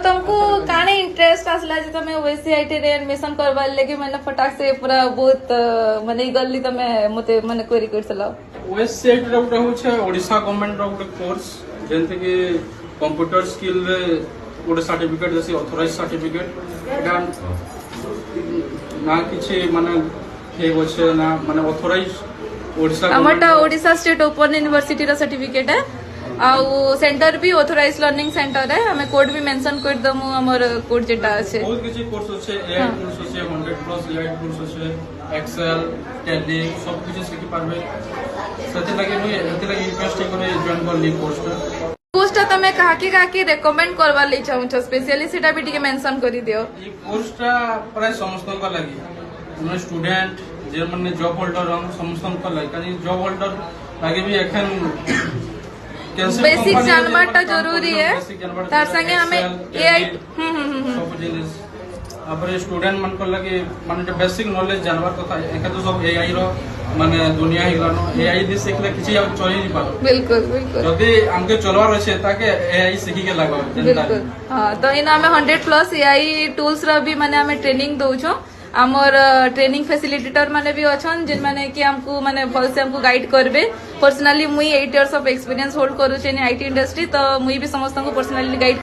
तुमको काने इंटरेस्ट आसला जे तमे ओसीआईटी रे एडमिशन करवार लेके मैंने फटाक से पूरा बहुत माने गल्ली तमे मते माने क्वेरी करसला ओसीआईटी रे उठा होछ ओडिसा गवर्नमेंट रो कोर्स जेंते कि कंप्यूटर स्किल रे गोटे सर्टिफिकेट जैसे ऑथराइज सर्टिफिकेट एटा ना किछि माने हे होछ ना माने authorise Odisha Hamta Odisha state open university रा सर्टिफिकेट है आउ सेंटर भी ऑथराइज लर्निंग सेंटर है हमें कोड भी मेंशन कर दमु हमर कोड जेटा আছে बहुत किछि कोर्स আছে एआई कोर्स আছে 100+ एआई कोर्स আছে एक्सेल टैली सब किछि सिखि पारबे सते लागे मुई एते लागे इंटरेस्ट करे जॉइन करली कोर्सटा तमे काकी रेकमेंड करवा ले चाहू छ स्पेशली सेटा भी टिके मेंशन करी दियो ई कोर्सटा प्राय समस्त को लागि हम स्टूडेंट जे माने जॉब होल्डर हम समस्त को लागि कानी जॉब होल्डर लागे भी एखन बेसिक जानवाटा जरूरी है तार संगे हमें एआई सब जिनिस après स्टूडेंट मन को लगे माने बेसिक नॉलेज जानवर कथा एका तो सब एआई रो माने दुनिया ही गनो एआई दे सिखले किछि अब चली नहीं पारो बिल्कुल जदी हमके चलवार अछि ताके एआई सिखि के लागो बिल्कुल हां तो इना हमें 100+ एआई टूल्स रो भी माने हमें ट्रेनिंग दउ छो आमर ट्रेनिंग फैसिलिटेटर माने भी अछन जिन माने कि हमको माने भल से हमको गाइड करबे पर्सनली मुई 8 इयर्स ऑफ एक्सपीरियंस होल्ड करू छे इन आईटी इंडस्ट्री तो मुई भी समस्त को पर्सनली गाइड